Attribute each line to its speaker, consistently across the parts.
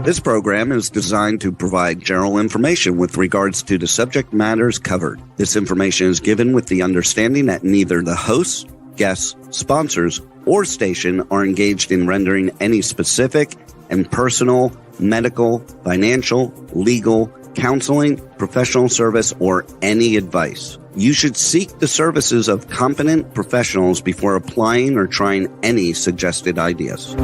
Speaker 1: This program is designed to provide general information with regards to the subject matters covered. This information is given with the understanding that neither the hosts, guests, sponsors, or station are engaged in rendering any specific and personal, medical, financial, legal, counseling, professional service, or any advice. You should seek the services of competent professionals before applying or trying any suggested ideas.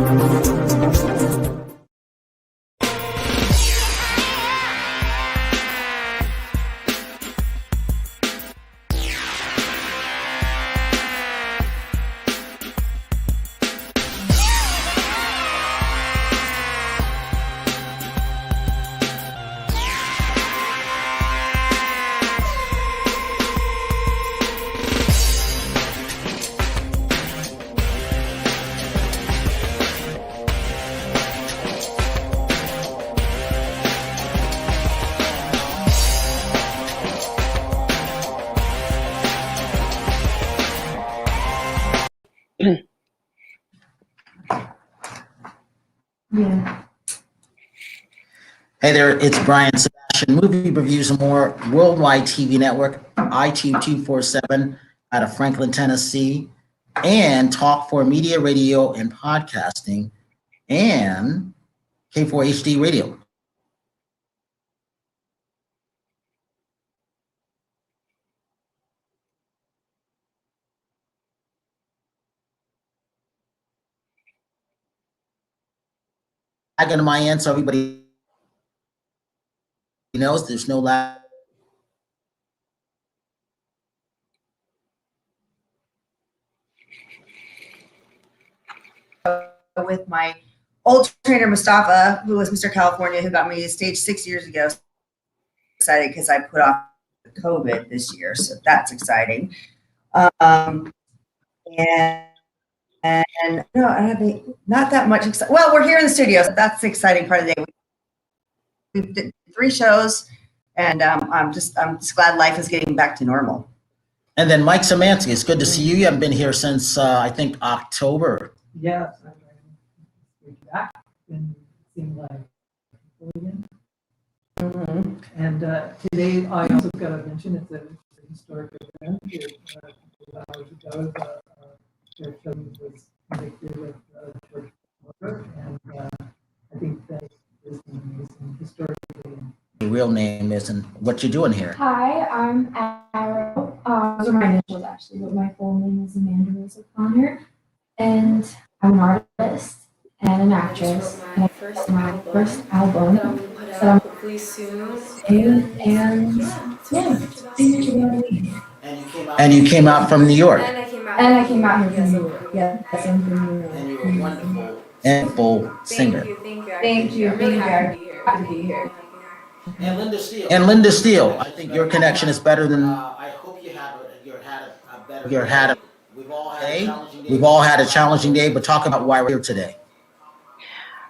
Speaker 2: Yeah.
Speaker 3: Hey there, it's Brian Sebastian, Movie Reviews and More, Worldwide TV Network, iTunes 247 out of Franklin, Tennessee, and Talk for Media, Radio, and Podcasting, and K4HD Radio. Back into my end, so everybody knows there's no lag.
Speaker 2: With my old trainer, Mustafa, who was Mr. California, who got me to stage 6 years ago. Excited because I put off COVID this year, so that's exciting. And no, I have not that much. Well, we're here in the studio, so that's the exciting part of the day. We did 3 shows, and I'm just glad life is getting back to normal.
Speaker 3: And then Mike Szymanski, it's good to see you. You haven't been here since I think October.
Speaker 4: Yes, I'm back and it seemed like again.
Speaker 2: Mm-hmm.
Speaker 4: And today I also got to mention it's a historic event. Hours ago, Sheriff Jones was convicted of George murder, and I think that is an amazing historic day.
Speaker 3: Your real name is and what you're doing here.
Speaker 5: Hi, I'm Arrow. Those are my initials actually, but my full name is Amanda Rosa Connor, and I'm an artist and an actress. And my first album that I'm hopefully soon. And yeah, thank you for me.
Speaker 3: And you came out from New York.
Speaker 5: And I came out here from New York. Yeah, I'm from New York.
Speaker 3: And you're a wonderful singer.
Speaker 5: Thank you. Really happy to be here.
Speaker 3: And Linda Steele, I think your connection is better than. I hope you had a better. We've all had a challenging day, but talk about why we're here today.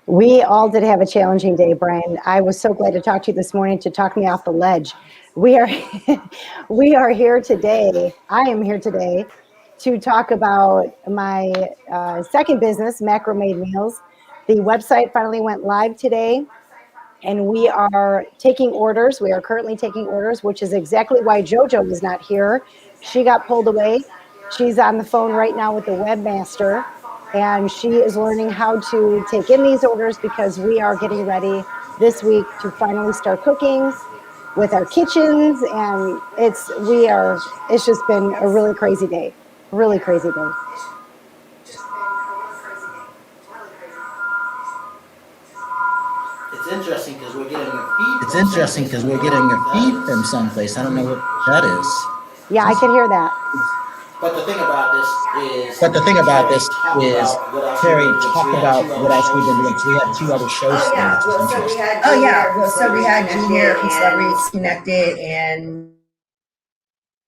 Speaker 6: We all did have a challenging day, Brian. I was so glad to talk to you this morning to talk me off the ledge. We are here today. I am here today to talk about my second business, Macrame Meals. The website finally went live today, and we are taking orders. We are currently taking orders, which is exactly why JoJo was not here. She got pulled away. She's on the phone right now with the webmaster, and she is learning how to take in these orders because we are getting ready this week to finally start cooking with our kitchens, and it's just been a really crazy day. Really crazy day.
Speaker 3: It's interesting because we're getting a feed from someplace. I don't know what that is.
Speaker 6: Yeah, I can hear that.
Speaker 3: But the thing about this is Terri, talk about what else we've been doing. So we had 2 other shows.
Speaker 2: We had Junior and Celebrities Connected, and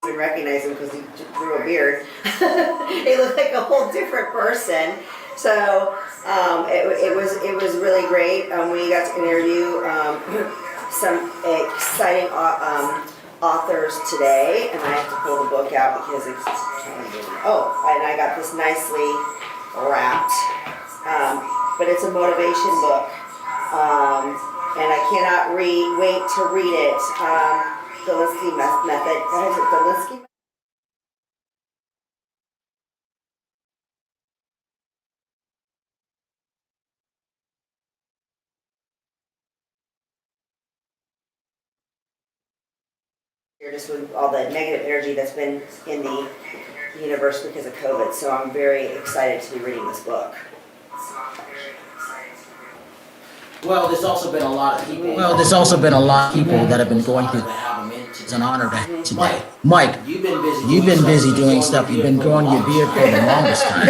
Speaker 2: even recognize him because he grew a beard. He looked like a whole different person. So it was really great. We got to interview some exciting authors today, and I have to pull the book out because it's and I got this nicely wrapped, but it's a motivation book And I cannot wait to read it. The Linsky method. What is it? The Linsky. Just with all the negative energy that's been in the universe because of COVID. So I'm very excited to be reading this book.
Speaker 3: Well, there's also been a lot of people that have been going through that. It's an honor to have today. Mike, you've been busy doing stuff. You've been growing your beard for the longest time.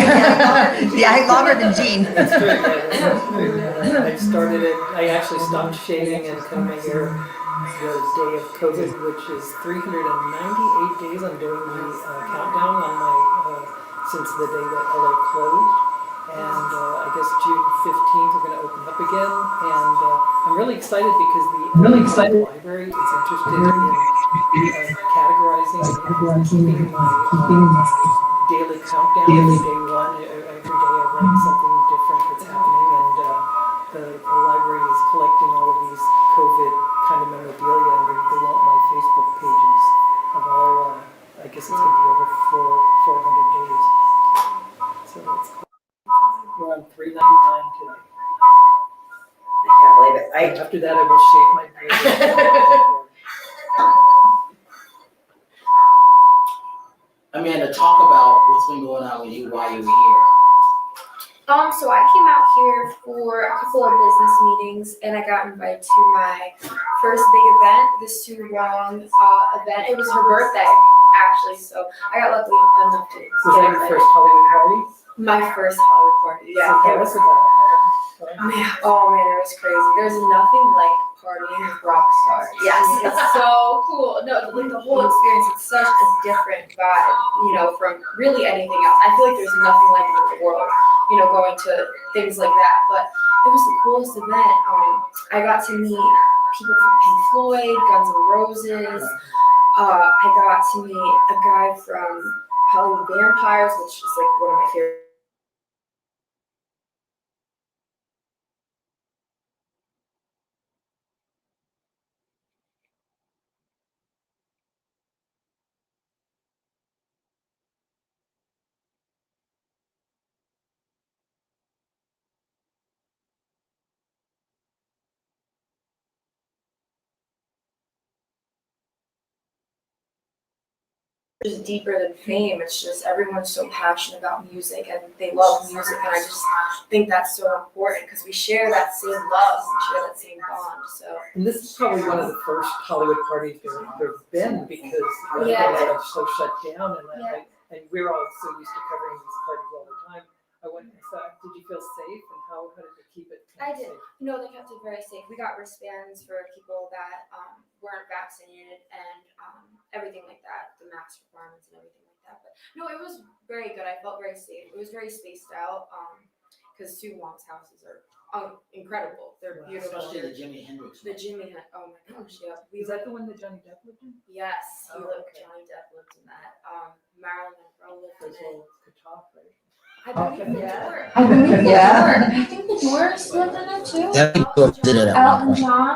Speaker 2: Yeah, longer than Gene.
Speaker 4: That's true. I actually stopped shaving and cutting my hair the day of COVID, which is 398 days. I'm doing the countdown on my since the day that LA closed. And I guess June 15th we're going to open up again. And I'm really excited because the library is interested in categorizing and keeping my daily countdown. Day one, every day I write something different that's happening. And the library is collecting all of these COVID kind of memorabilia, and they want my Facebook pages of all, I guess it's going to be over 400 days. So it's cool. We're on $3.99 today.
Speaker 2: I can't believe it.
Speaker 4: After that, I will shave my beard.
Speaker 3: Amanda, talk about what's been going on with you while you were here.
Speaker 5: So I came out here for a couple of business meetings, and I got invited to my first big event, the Sue Wong event. It was her birthday, actually, so I got lucky enough to
Speaker 4: Was that your first Hollywood party?
Speaker 5: My first Hollywood party, yeah.
Speaker 4: So tell us about it.
Speaker 5: Man, it was crazy. There's nothing like partying with rock stars.
Speaker 2: Yes.
Speaker 5: It's so cool. No, like the whole experience, it's such a different vibe, from really anything else. I feel like there's nothing like it in the world, going to things like that. But it was the coolest event. I got to meet people from Pink Floyd, Guns N' Roses. I got to meet a guy from Hollywood Vampires, which is like one of my favorite. Just deeper than fame. It's just everyone's so passionate about music and they love music, and I just think that's so important because we share that same love, we share that same bond. So,
Speaker 4: And this is probably one of the first Hollywood parties there's been because things are so shut down, and we're all so used to covering these parties all the time. I went inside. Did you feel safe, and how did they keep it
Speaker 5: I did.
Speaker 4: safe?
Speaker 5: No, they kept it very safe. We got wristbands for people that weren't vaccinated and everything like that, the mask requirements and everything like that. But no, it was very good. I felt very safe. It was very spaced out because Sue Wong's houses are incredible. They're beautiful.
Speaker 3: Especially the Jimi Hendrix.
Speaker 5: The Jimi Hendrix. Oh my gosh, yeah.
Speaker 4: Is that the one that Johnny Depp lived in?
Speaker 5: Yes,
Speaker 4: Okay.
Speaker 5: Johnny Depp lived in that. Marilyn Monroe lived in
Speaker 4: Those
Speaker 5: it.
Speaker 4: all could talk, right?
Speaker 5: I believe
Speaker 2: Yeah.
Speaker 5: I believe
Speaker 6: Yeah.
Speaker 5: I think the Doors lived in it too.
Speaker 3: Yeah, people did it at one
Speaker 5: Elton
Speaker 3: point.
Speaker 5: John.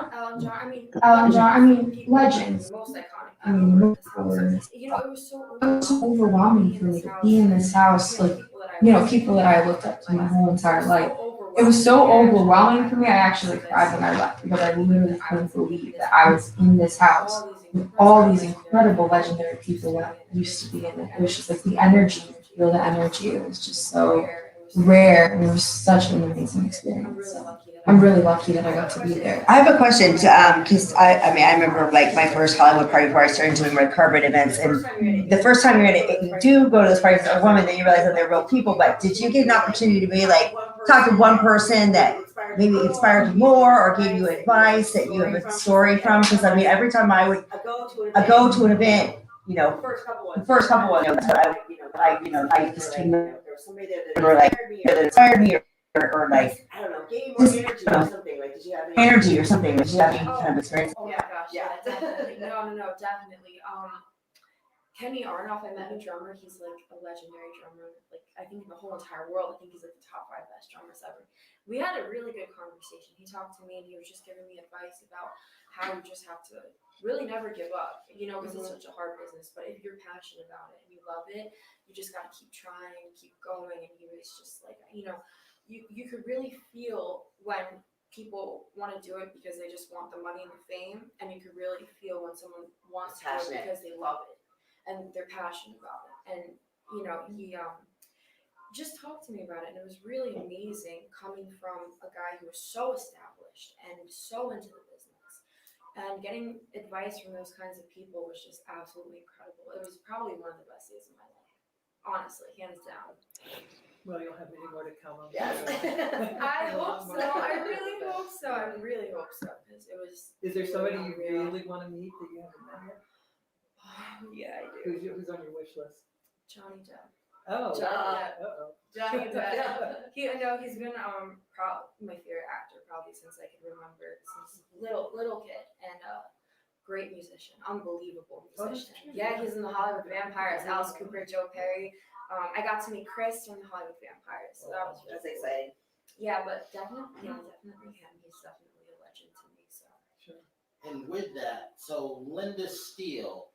Speaker 5: Elton John. Legends. The most iconic. It was so overwhelming for me to be in this house. Like, people that I looked up to my whole entire life. It was so overwhelming for me. I actually cried when I left because I literally couldn't believe that I was in this house with all these incredible legendary people that I used to be in it. It was just like the energy, feel the energy. It was just so rare, and it was such an amazing experience. So I'm really lucky that I got to be there.
Speaker 2: I have a question, because I remember like my first Hollywood party before I started doing red carpet events, and the first time you do go to those parties as a woman, then you realize that they're real people. But did you get an opportunity to be like talk to one person that maybe inspired you more or gave you advice that you have a story from? Because every time I go to an event, the first couple ones, I just came or like that inspired me or like I don't know, gave more energy or something. Like, did you have any energy or something? Did you have any kind of experience?
Speaker 5: Oh my gosh, yeah, definitely. No, definitely. Kenny Arnoff, I met a drummer. He's like a legendary drummer. Like I think in the whole entire world, I think he's like the top 5 best drummers ever. We had a really good conversation. He talked to me and he was just giving me advice about how you just have to really never give up, you know, because it's such a hard business. But if you're passionate about it and you love it, you just got to keep trying, keep going. And he was just like, you know, you could really feel when people want to do it because they just want the money and the fame, and you could really feel when someone wants to do it because they love it and they're passionate about it. And you know, he just talked to me about it, and it was really amazing coming from a guy who was so established and so into the business, and getting advice from those kinds of people was just absolutely incredible. It was probably one of the best days of my life, honestly, hands down.
Speaker 4: Well, you'll have many more to come on.
Speaker 2: Yes.
Speaker 5: I hope so. I really hope so. I really hope so, because it was.
Speaker 4: Is there somebody you
Speaker 5: unreal.
Speaker 4: really want to meet that you haven't met yet?
Speaker 5: Yeah, I do.
Speaker 4: Who's on your wish list?
Speaker 5: Johnny Depp.
Speaker 4: Oh.
Speaker 5: Johnny Depp.
Speaker 4: Uh-oh.
Speaker 5: Johnny Depp. He's been my favorite actor probably since I can remember, since little kid, and great musician, unbelievable musician. Yeah, he's in the Hollywood Vampires, Alice Cooper, Joe Perry. I got to meet Chris from the Hollywood Vampires, so that was really
Speaker 2: That's exciting.
Speaker 5: Yeah, but definitely him. He's definitely a legend to me. So.
Speaker 4: Sure.
Speaker 3: And with that, so Linda Steele,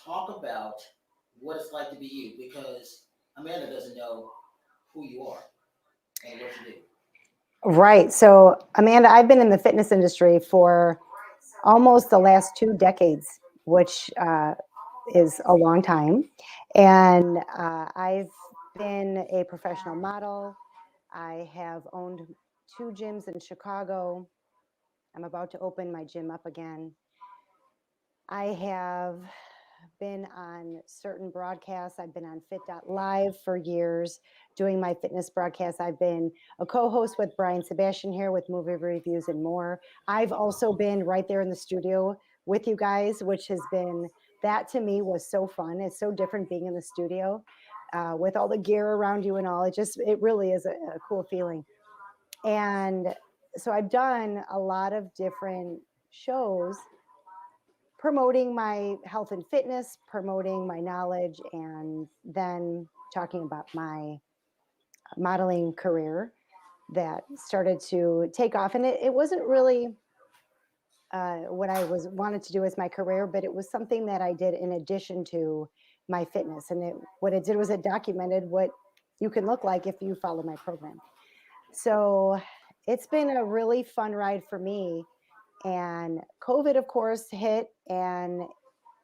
Speaker 3: talk about what it's like to be you, because Amanda doesn't know who you are and what you do.
Speaker 6: Right. So, Amanda, I've been in the fitness industry for almost the last 2 decades, which is a long time. And I've been a professional model. I have owned 2 gyms in Chicago. I'm about to open my gym up again. I have been on certain broadcasts. I've been on Fit.Live for years doing my fitness broadcasts. I've been a co-host with Brian Sebastian here with movie reviews and more. I've also been right there in the studio with you guys, which has been, that to me was so fun. It's so different being in the studio with all the gear around you and all. It really is a cool feeling. And so I've done a lot of different shows promoting my health and fitness, promoting my knowledge, and then talking about my modeling career that started to take off. And it wasn't really what I wanted to do as my career, but it was something that I did in addition to my fitness. And what it did was it documented what you can look like if you follow my program. So it's been a really fun ride for me. And COVID, of course, hit and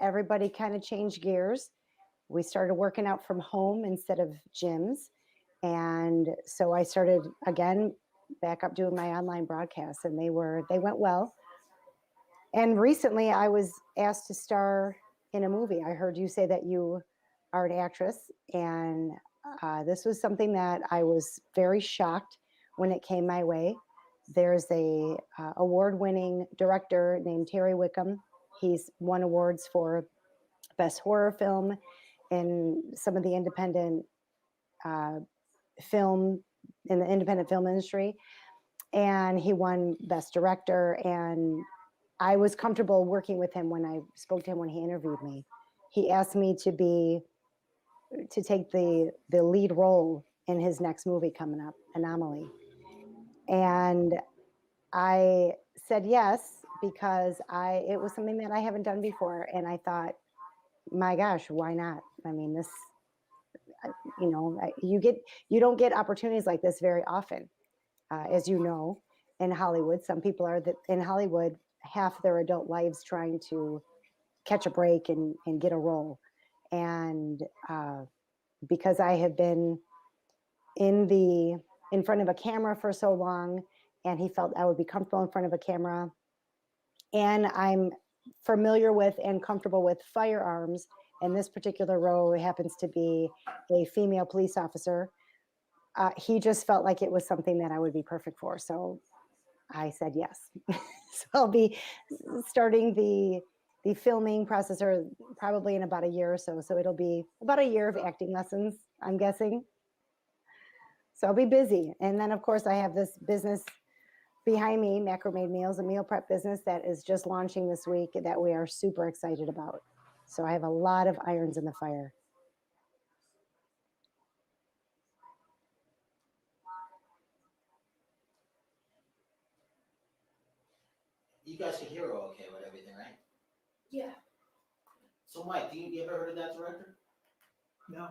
Speaker 6: everybody kind of changed gears. We started working out from home instead of gyms. And so I started again back up doing my online broadcasts, and they went well. And recently I was asked to star in a movie. I heard you say that you are an actress, and this was something that I was very shocked when it came my way. There's a award-winning director named Terry Wickham. He's won awards for best horror film in some of the independent film in the independent film industry, and he won best director. And I was comfortable working with him when I spoke to him when he interviewed me. He asked me to take the lead role in his next movie coming up, Anomaly. And I said yes, because it was something that I haven't done before. And I thought, my gosh, why not? I mean, this, you don't get opportunities like this very often, as you know, in Hollywood. Some people are in Hollywood half their adult lives trying to catch a break and get a role. And because I have been in front of a camera for so long, and he felt I would be comfortable in front of a camera, and I'm familiar with and comfortable with firearms, and this particular role happens to be a female police officer. He just felt like it was something that I would be perfect for. So I said yes. So I'll be starting the filming process probably in about a year or so. So it'll be about a year of acting lessons, I'm guessing. So I'll be busy. And then, of course, I have this business behind me, Macro Made Meals, a meal prep business that is just launching this week that we are super excited about. So I have a lot of irons in the fire.
Speaker 3: You guys can hear her okay with everything, right?
Speaker 5: Yeah.
Speaker 3: So Mike, you ever heard of that director?
Speaker 4: No,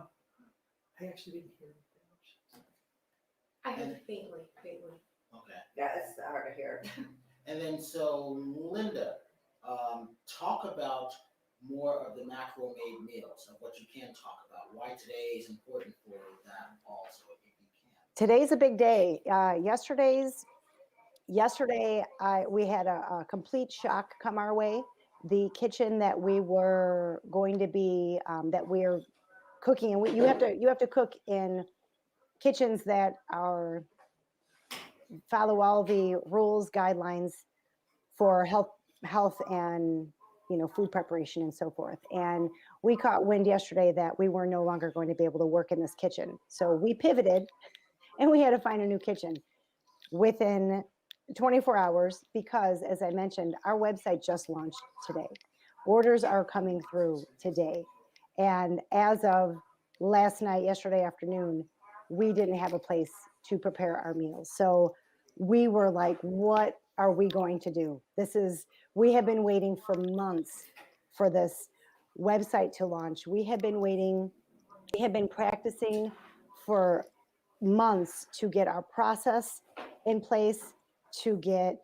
Speaker 4: I actually didn't hear it that much.
Speaker 5: I heard faintly.
Speaker 3: Okay.
Speaker 2: Yeah, it's hard to hear.
Speaker 3: And then so Linda, talk about more of the macro-made meals, of what you can talk about, why today is important for that also, if you can.
Speaker 6: Today's a big day. Yesterday, we had a complete shock come our way. The kitchen that we were going to be, that we're cooking, and you have to cook in kitchens that are follow all the rules, guidelines for health and food preparation and so forth. And we caught wind yesterday that we were no longer going to be able to work in this kitchen. So we pivoted and we had to find a new kitchen within 24 hours because, as I mentioned, our website just launched today. Orders are coming through today. And as of yesterday afternoon, we didn't have a place to prepare our meals. So we were like, what are we going to do? We have been waiting for months for this website to launch. We have been practicing for months to get our process in place, to get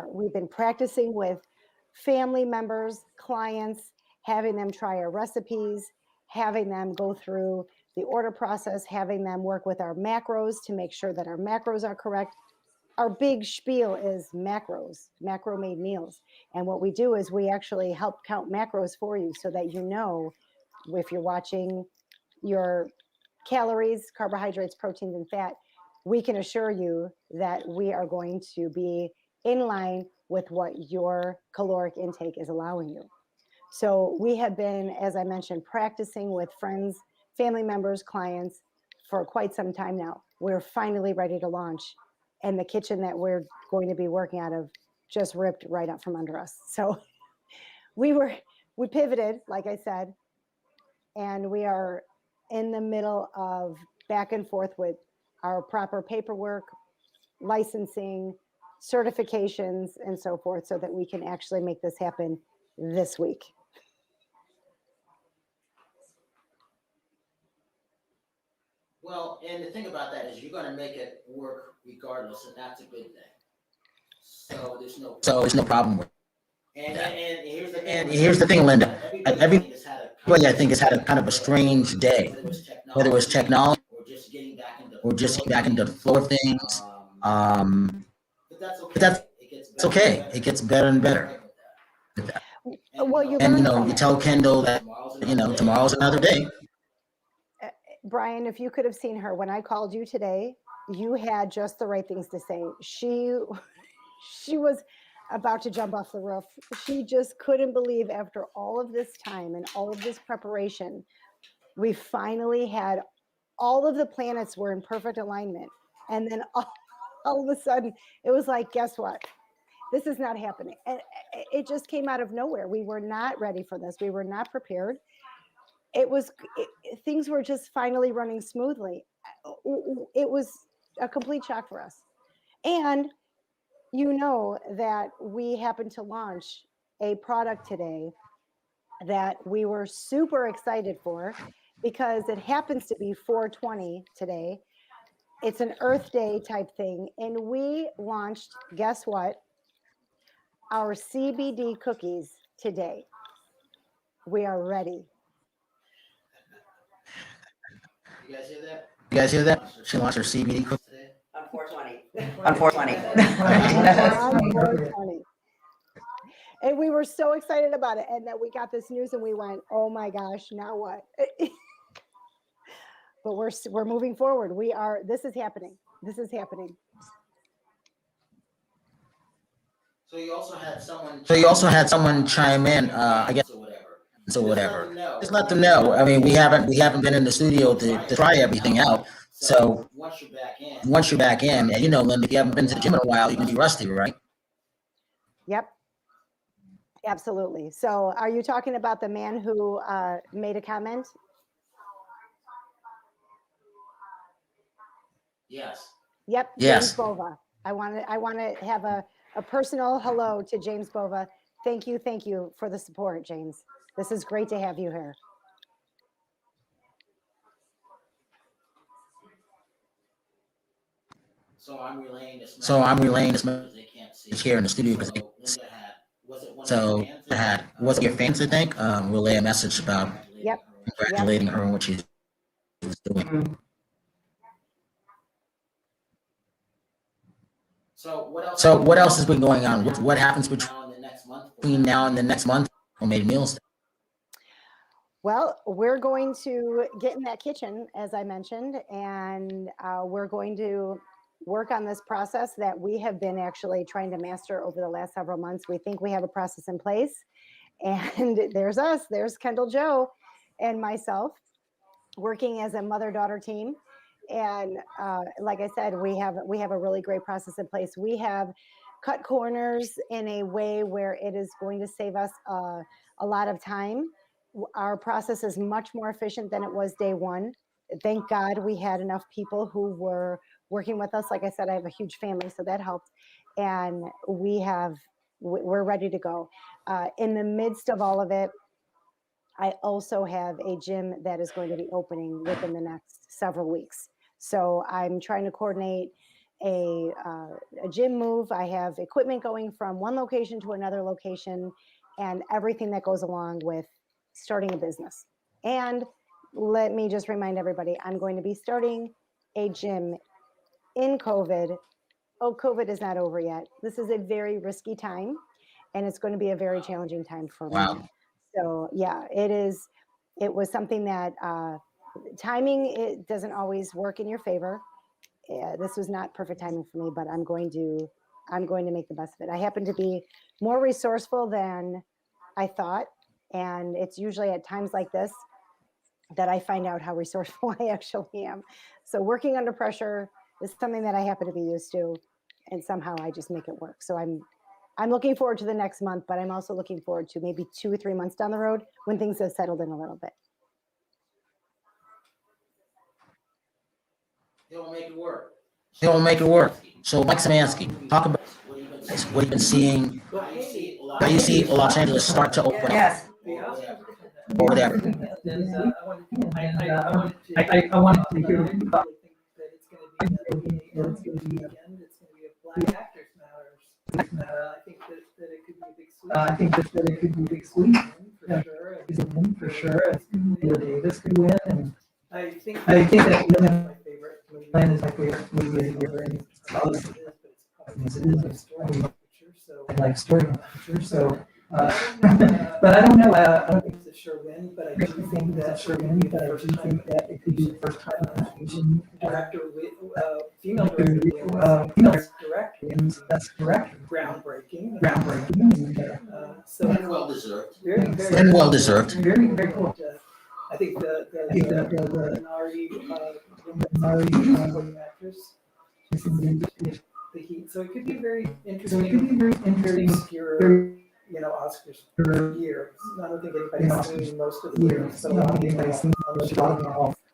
Speaker 6: we've been practicing with family members, clients, having them try our recipes, having them go through the order process, having them work with our macros to make sure that our macros are correct. Our big spiel is macros, macro-made meals. And what we do is we actually help count macros for you so that you know if you're watching your calories, carbohydrates, proteins, and fat, we can assure you that we are going to be in line with what your caloric intake is allowing you. So we have been, as I mentioned, practicing with friends, family members, clients for quite some time now. We're finally ready to launch. And the kitchen that we're going to be working out of just ripped right up from under us. So we pivoted, like I said, and we are in the middle of back and forth with our proper paperwork, licensing, certifications, and so forth, so that we can actually make this happen this week.
Speaker 3: Well, and the thing about that is you're going to make it work regardless, and that's a good thing. So there's no problem with that. And here's the thing, Linda. Everybody, I think, has had a kind of a strange day, whether it was technology or just getting back into the flow of things. But that's okay. It gets better and better.
Speaker 6: Well, you
Speaker 3: tell Kendall that tomorrow's another day.
Speaker 6: Brian, if you could have seen her when I called you today, you had just the right things to say. She was about to jump off the roof. She just couldn't believe, after all of this time and all of this preparation, we finally had all of the planets were in perfect alignment. And then all of a sudden it was like, guess what? This is not happening. And it just came out of nowhere. We were not ready for this. We were not prepared. Things were just finally running smoothly. It was a complete shock for us. And that we happened to launch a product today that we were super excited for because it happens to be 4/20 today. It's an Earth Day type thing. And we launched, guess what? Our CBD cookies today. We are ready.
Speaker 3: You guys hear that? She launched her CBD cookies today.
Speaker 2: On 4/20. On 4/20.
Speaker 6: On 4/20. And we were so excited about it. And then we got this news and we went, oh my gosh, now what? But we're moving forward. This is happening. This is happening.
Speaker 3: So you also had someone chime in, I guess, or whatever. Just let them know. I mean, we haven't been in the studio to try everything out. So once you're back in, and Linda, if you haven't been to the gym in a while, you can be rusty, right?
Speaker 6: Yep. Absolutely. So are you talking about the man who made a comment?
Speaker 3: Yes.
Speaker 6: Yep,
Speaker 3: Yes.
Speaker 6: James Bova. I want to have a personal hello to James Bova. Thank you for the support, James. This is great to have you here.
Speaker 3: So I'm relaying this message here in the studio because was it your fans, I think, relay a message about
Speaker 6: Yep.
Speaker 3: congratulating her on what she's doing. So what else has been going on? What happens between now and the next month? Homemade meals.
Speaker 6: Well, we're going to get in that kitchen, as I mentioned, and we're going to work on this process that we have been actually trying to master over the last several months. We think we have a process in place, and there's us, there's Kendall Jo and myself working as a mother-daughter team. And like I said, we have a really great process in place. We have cut corners in a way where it is going to save us a lot of time. Our process is much more efficient than it was day one. Thank God we had enough people who were working with us. Like I said, I have a huge family, so that helped. And we're ready to go. In the midst of all of it, I also have a gym that is going to be opening within the next several weeks. So I'm trying to coordinate a gym move. I have equipment going from one location to another location and everything that goes along with starting a business. And let me just remind everybody, I'm going to be starting a gym in COVID. Oh, COVID is not over yet. This is a very risky time, and it's going to be a very challenging time for me. So yeah, it is. It was something that timing, it doesn't always work in your favor. This was not perfect timing for me, but I'm going to make the best of it. I happen to be more resourceful than I thought, and it's usually at times like this that I find out how resourceful I actually am. So working under pressure is something that I happen to be used to, and somehow I just make it work. So I'm looking forward to the next month, but I'm also looking forward to maybe 2 or 3 months down the road when things have settled in a little bit.
Speaker 3: He'll make it work. So Mike Szymanski, talk about what you've been seeing. How you see Los Angeles start to open up?
Speaker 2: Yes.
Speaker 3: Over there.
Speaker 4: I wanted to hear what you thought. I think that it's going to be weekend. It's going to be a Black Actors Matters. I think that it could be a big sweep. I think that it could be a big sweep. For sure. Linda Davis could win. And I think that Linda is my favorite movie. Linda is my favorite movie of the year. And it's close. It is a story picture. So I like story picture. So. But I don't know. I don't think it's a sure win. But I do think that it could be the first time an Asian director with female director. And that's correct. Groundbreaking. So
Speaker 3: Well deserved.
Speaker 4: Very
Speaker 3: well deserved.
Speaker 4: Very cool. I think the Minari actress. The Heat. So it could be very interesting. Very obscure. Oscars year. I don't think anybody's seen most of the year. So I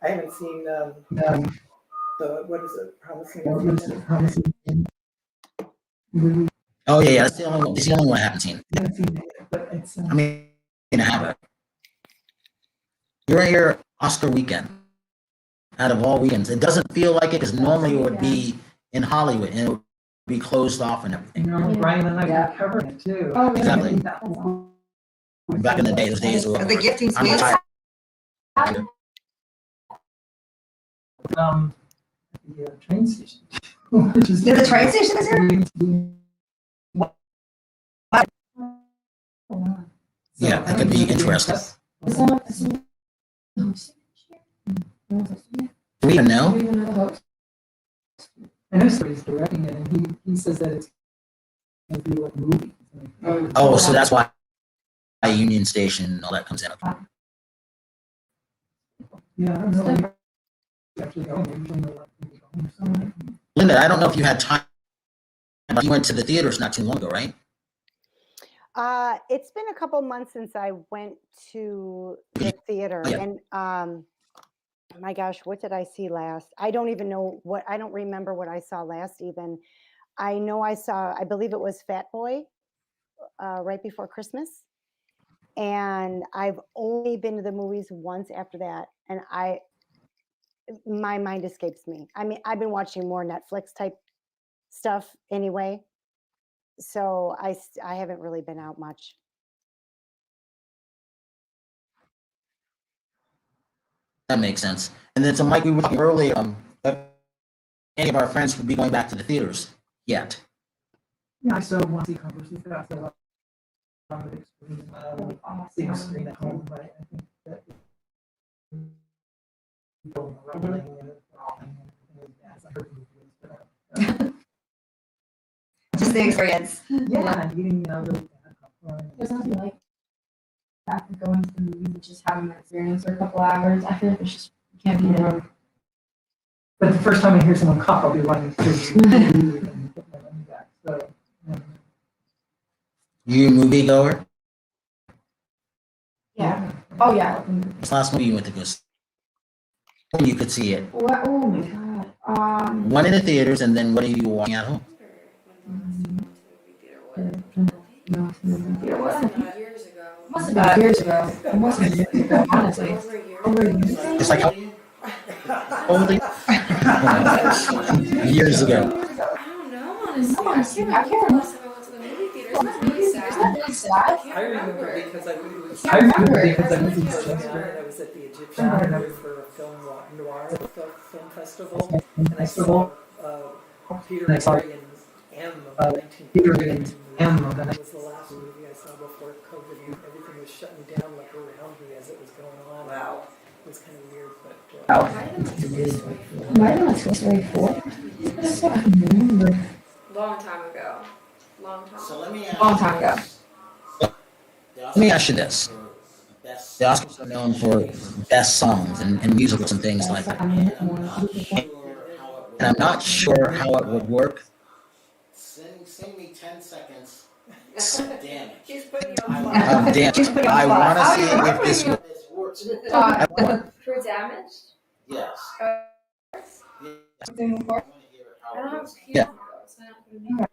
Speaker 4: haven't seen what is it? Promising.
Speaker 3: Oh yeah, that's the only one I haven't seen. I mean, I have it. You're here Oscar weekend. Out of all weekends, it doesn't feel like it because normally it would be in Hollywood and it would be closed off and everything.
Speaker 4: Brian and I were covering it too.
Speaker 3: Exactly. Back in the day, those days were.
Speaker 2: The gifting suite.
Speaker 4: The train station.
Speaker 2: The train station is here?
Speaker 3: Yeah, that could be interesting. Do we even know?
Speaker 4: I know somebody's directing it, and he says that it's going to be like a movie.
Speaker 3: Oh, so that's why Union Station and all that comes in.
Speaker 4: Yeah, I don't know. Actually going.
Speaker 3: Linda, I don't know if you had time, but you went to the theaters not too long ago, right?
Speaker 6: It's been a couple months since I went to the theater, and my gosh, what did I see last? I don't even know what. I don't remember what I saw last. Even I know I saw. I believe it was Fat Boy right before Christmas, and I've only been to the movies once after that, and my mind escapes me. I mean, I've been watching more Netflix type stuff anyway, so I haven't really been out much.
Speaker 3: That makes sense. And then, so Mike, we were talking earlier, any of our friends would be going back to the theaters yet.
Speaker 4: Yeah, I still want to see Converse. That's a lot of experience. Seeing a screen at home, but I think that going rumbling and falling and as I heard from the but
Speaker 2: Just the experience.
Speaker 4: yeah, eating really bad popcorn.
Speaker 5: There's nothing like after going to the movies and just having that experience for a couple hours. I feel like it's just, you can't beat it.
Speaker 4: But the first time I hear someone cough, I'll be running through and put my money back. So,
Speaker 3: You a movie goer?
Speaker 5: Yeah. Oh, yeah.
Speaker 3: What's the last movie you went to go see? When you could see it?
Speaker 5: What? Oh my God.
Speaker 3: One in the theaters, and then what are you watching at home?
Speaker 5: It wasn't
Speaker 7: Years ago.
Speaker 5: must have been years ago. It must have been years ago, honestly. Over a year.
Speaker 3: It's like only years ago.
Speaker 7: I don't know, honestly.
Speaker 5: I can't remember.
Speaker 7: Last time I went to the movie theater, it was really sad.
Speaker 5: Really sad.
Speaker 7: I
Speaker 4: I
Speaker 7: can't
Speaker 4: remember because I
Speaker 5: I remember
Speaker 4: went
Speaker 5: it.
Speaker 4: because I was in Chester and I was at the Egyptian Theater for a film noir film festival, and I saw Peter Marie and M of 1952. And it was the last movie I saw before COVID. Everything was shutting down like around me as it was going on.
Speaker 2: Wow.
Speaker 4: It was kind of weird, but
Speaker 5: Why did I Toy Story 4? That's what I can remember.
Speaker 7: Long time ago. Long time.
Speaker 3: So let me
Speaker 5: Long time ago.
Speaker 3: Let me ask you this. The Oscars are known for best songs and musicals and things like that. And I'm not sure how it would work. Sing me 10 seconds. Damn it.
Speaker 2: She's putting you on the
Speaker 3: Damn it. I want to see if this works.
Speaker 7: For damage?
Speaker 3: Yes.
Speaker 7: I don't have
Speaker 3: Yeah.
Speaker 7: piano though, so I'm not gonna make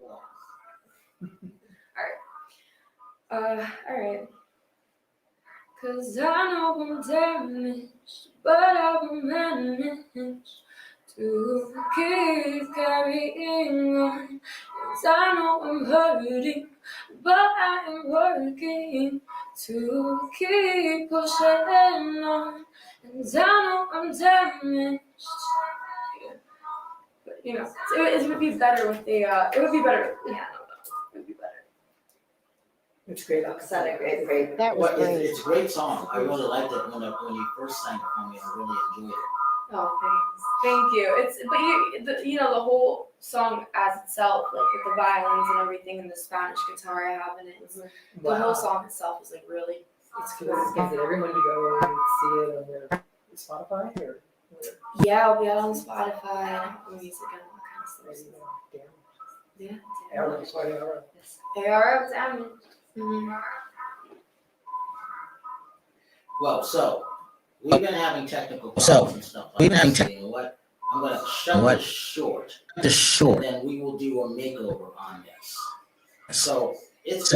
Speaker 7: it. Alright. Cause I know I'm damaged, but I will manage to keep carrying on. Cause I know I'm hurting, but I am working to keep pushing on. And I know I'm damaged. Yeah. But you know, it would be better with the it would be better with piano though. It would be better.
Speaker 4: it's great.
Speaker 2: Sounded great.
Speaker 6: That was great.
Speaker 3: It's a great song. I really liked it when you first sang it for me. I really enjoyed it.
Speaker 7: Oh, thanks. Thank you. You know, the whole song as itself, like with the violins and everything and the Spanish guitar I have in it. The whole song itself is like really.
Speaker 4: It's good. Get everyone to go and see it on their Spotify or
Speaker 7: Yeah, I'll be out on Spotify and Apple Music and all kinds of stuff. Yeah.
Speaker 4: Arrow, sorry, Arrow.
Speaker 7: AR of damage. Mm-hmm.
Speaker 3: Well, so we've been having technical problems and stuff. We've been having you know what? I'm going to shut this short. And then we will do a makeover on this. So it's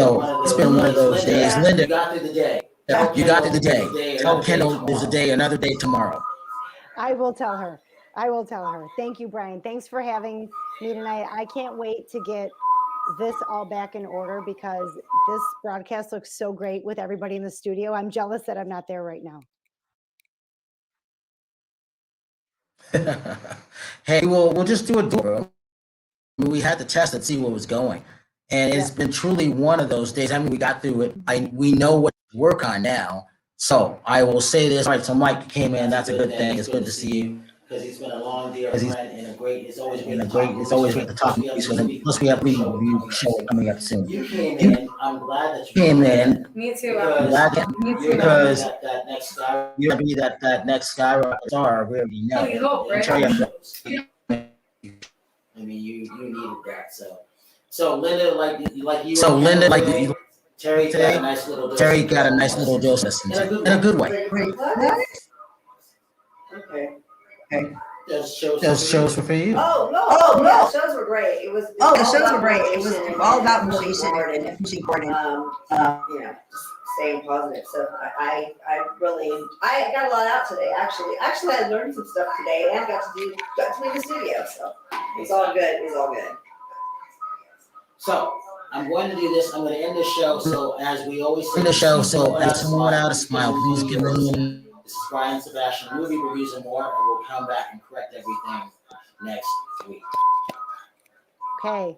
Speaker 3: been one of those days. Linda, you got through the day. You got through the day. Tell Kendall there's another day tomorrow.
Speaker 6: I will tell her. Thank you, Brian. Thanks for having me tonight. I can't wait to get this all back in order because this broadcast looks so great with everybody in the studio. I'm jealous that I'm not there right now.
Speaker 3: Hey, we'll just do a door. We had to test it, see what was going. And it's been truly one of those days. I mean, we got through it. We know what to work on now. So I will say this. All right, so Mike came in. That's a good thing. It's good to see you. Because he's been a long dear friend and it's always great to talk movies with him. Plus, we have a review show coming up soon. You came in. I'm glad that you came in.
Speaker 7: Me too.
Speaker 3: Because that next guy, you're gonna be that next skyrocket star. We already know.
Speaker 7: You hope, right?
Speaker 3: I mean, you needed that. So Linda, like you. So Linda, like you. Terri got a nice little dose of this in a good way.
Speaker 2: Okay.
Speaker 3: Those shows were for you.
Speaker 2: Oh, no. Yeah, the shows were great. It was all about motivation and pushing forward and, you know, just staying positive. So I got a lot out today, actually. Actually, I learned some stuff today and got to be in the studio. So it's all good.
Speaker 3: So I'm going to do this. I'm going to end the show. So as we always say, as someone without a smile, please give me. This is Brian Sebastian, movie reviews and more, and we'll come back and correct everything next week.
Speaker 6: Okay.